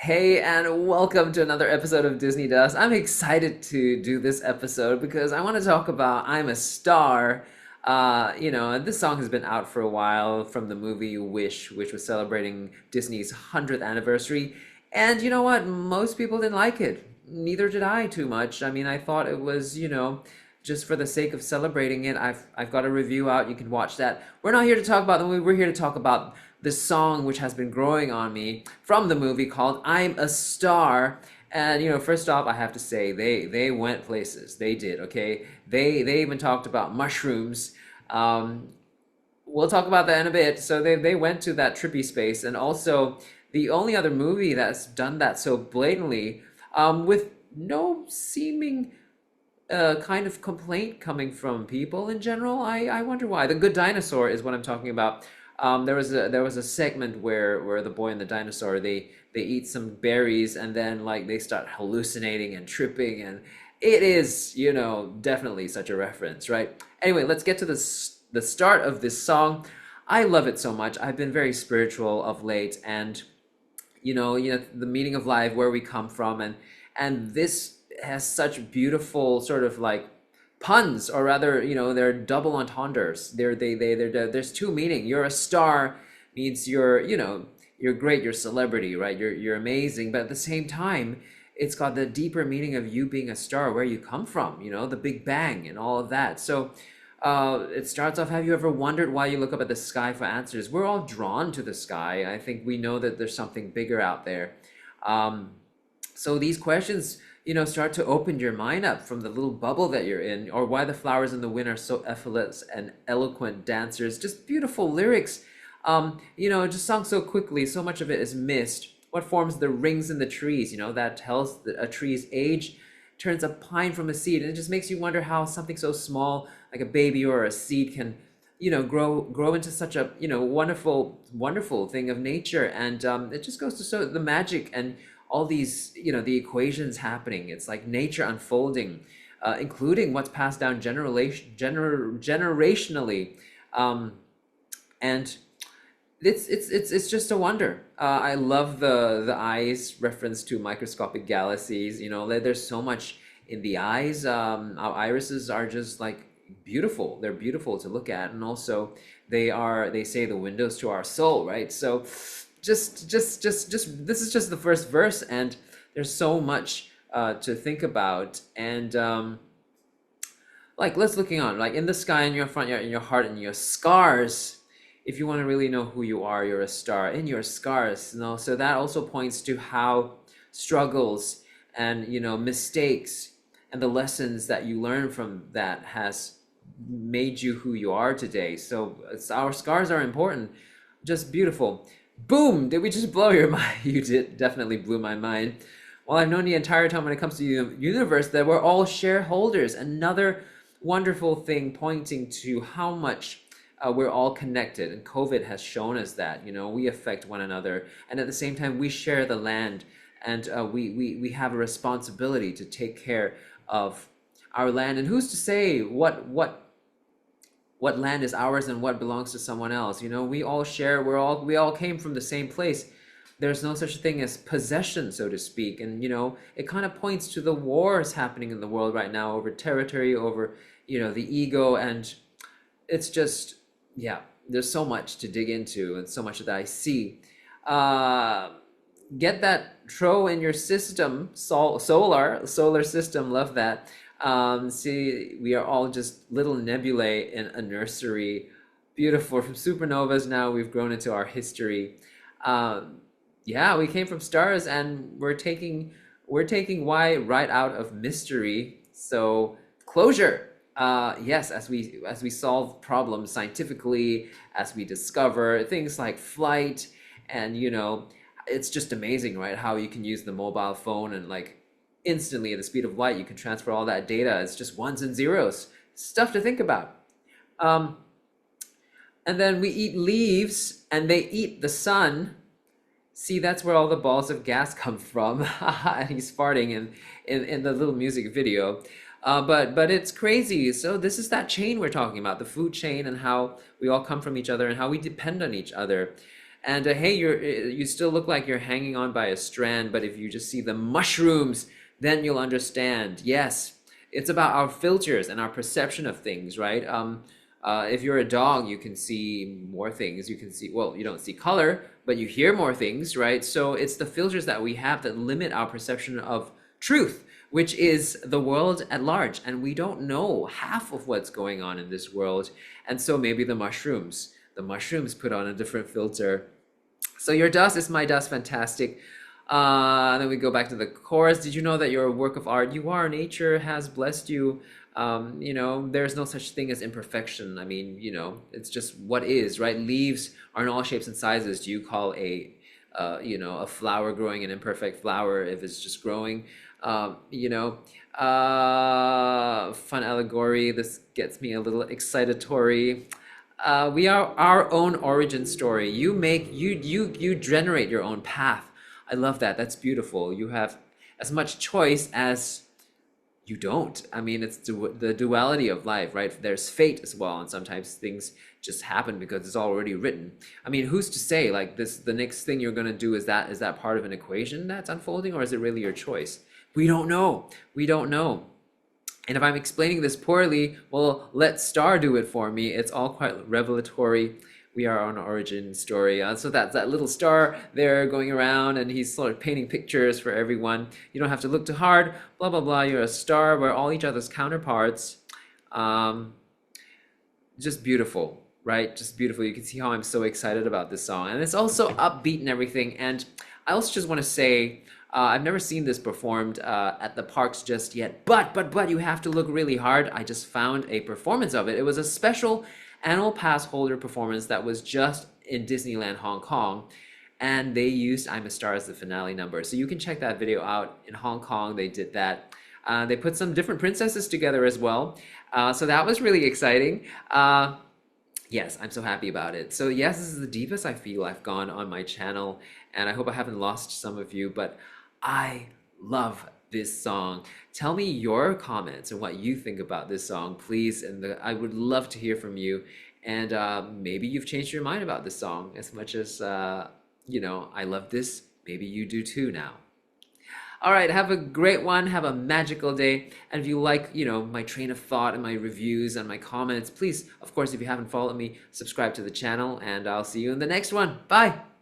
Hey, and welcome to another episode of Disney Dust. I'm excited to do this episode because I want to talk about I'm a Star. And this song has been out for a while from the movie Wish, which was celebrating Disney's 100th anniversary. And you know what? Most people didn't like it. Neither did I too much. I mean, I thought it was, just for the sake of celebrating it. I've got a review out. You can watch that. We're not here to talk about the movie. We're here to talk about this song which has been growing on me from the movie called I'm a Star. And first off, I have to say they went places. They did, okay? They even talked about mushrooms. Um, we'll talk about that in a bit. So they went to that trippy space, and also the only other movie that's done that so blatantly, with no seeming kind of complaint coming from people in general. I wonder why. The Good Dinosaur is what I'm talking about. There was a segment where the boy and the dinosaur they eat some berries, and then like they start hallucinating and tripping, and it is definitely such a reference, right? Anyway, let's get to the start of this song. I love it so much. I've been very spiritual of late, and the meaning of life, where we come from, and this has such beautiful sort of like puns, or rather, they're double entendres. There's two meaning. You're a star means you're great, you're celebrity, right? You're amazing, but at the same time, it's got the deeper meaning of you being a star, where you come from, the Big Bang and all of that. So it starts off, have you ever wondered why you look up at the sky for answers? We're all drawn to the sky. I think we know that there's something bigger out there. Um, so these questions, start to open your mind up from the little bubble that you're in, or why the flowers in the wind are so effortless and eloquent dancers. Just beautiful lyrics. It just sung so quickly. So much of it is missed. What forms the rings in the trees? That tells a tree's age, turns a pine from a seed, and it just makes you wonder how something so small, like a baby or a seed, can grow into such a wonderful thing of nature. And it just goes to show the magic and all these the equations happening. It's like nature unfolding, including what's passed down generationally. And it's just a wonder. I love the eyes reference to microscopic galaxies. There's so much in the eyes. Our irises are just like beautiful. They're beautiful to look at, and also they say the windows to our soul, right? So just this is just the first verse, and there's so much to think about. And like, let's looking on, like, in the sky, in your front yard, in your heart, in your scars. If you want to really know who you are, you're a star in your scars. So that also points to how struggles and mistakes and the lessons that you learn from that has made you who you are today. So our scars are important. Just beautiful. Boom! Did we just blow your mind? You did. Definitely blew my mind. Well, I've known the entire time, when it comes to the universe, that we're all shareholders. Another wonderful thing pointing to how much we're all connected, and COVID has shown us that. We affect one another, and at the same time, we share the land, and we have a responsibility to take care of our land. And who's to say what land is ours and what belongs to someone else? We all share. We all came from the same place. There's no such thing as possession, so to speak. And it kind of points to the wars happening in the world right now over territory, over the ego. And it's just, yeah, there's so much to dig into, and so much that I see. uh get that tro in your system. Solar system, love that. See, we are all just little nebulae in a nursery. Beautiful. From supernovas, now we've grown into our history. Yeah, we came from stars, and we're taking why right out of mystery. So closure. Yes, as we solve problems scientifically, as we discover things like flight, and it's just amazing, right? How you can use the mobile phone, and like instantly at the speed of light, you can transfer all that data. It's just ones and zeros. Stuff to think about. Um, and then we eat leaves, and they eat the sun. See, that's where all the balls of gas come from. And he's farting in the little music video. But it's crazy. So this is that chain we're talking about, the food chain, and how we all come from each other, and how we depend on each other. And hey, you still look like you're hanging on by a strand, but if you just see the mushrooms, then you'll understand. Yes, it's about our filters and our perception of things, right? If you're a dog, you can see more things. You can see, well, you don't see color, but you hear more things, right? So it's the filters that we have that limit our perception of truth, which is the world at large. And we don't know half of what's going on in this world. And so maybe the mushrooms put on a different filter. So your dust is my dust, fantastic. Then we go back to the chorus. Did you know that you're a work of art? You are. Nature has blessed you. There's no such thing as imperfection. I mean, it's just what is, right? Leaves are in all shapes and sizes. Do you call a flower growing an imperfect flower if it's just growing? Fun allegory. This gets me a little excitatory. We are our own origin story. You generate your own path. I love that. That's beautiful. You have as much choice as you don't. I mean, it's the duality of life, right? There's fate as well, and sometimes things just happen because it's already written. I mean, who's to say like this? The next thing you're gonna do is that part of an equation that's unfolding, or is it really your choice? We don't know. We don't know. And if I'm explaining this poorly, well, let Star do it for me. It's all quite revelatory. We are on origin story. So that's that little star there going around, and he's sort of painting pictures for everyone. You don't have to look too hard, blah, blah, blah. You're a star. We're all each other's counterparts. Just beautiful, right? Just beautiful. You can see how I'm so excited about this song. And it's also upbeat and everything. And I also just want to say, I've never seen this performed at the parks just yet, but you have to look really hard. I just found a performance of it. It was a special annual pass holder performance that was just in Disneyland Hong Kong, and they used I'm a Star as the finale number. So you can check that video out. In Hong Kong, they did that. They put some different princesses together as well. So that was really exciting. Yes, I'm so happy about it. So yes, this is the deepest I feel I've gone on my channel, and I hope I haven't lost some of you, but I love this song. Tell me your comments and what you think about this song, please. And I would love to hear from you. And maybe you've changed your mind about this song as much as, I love this. Maybe you do too now. All right, have a great one. Have a magical day. And if you like, my train of thought and my reviews and my comments, please, of course, if you haven't followed me, subscribe to the channel, and I'll see you in the next one. Bye.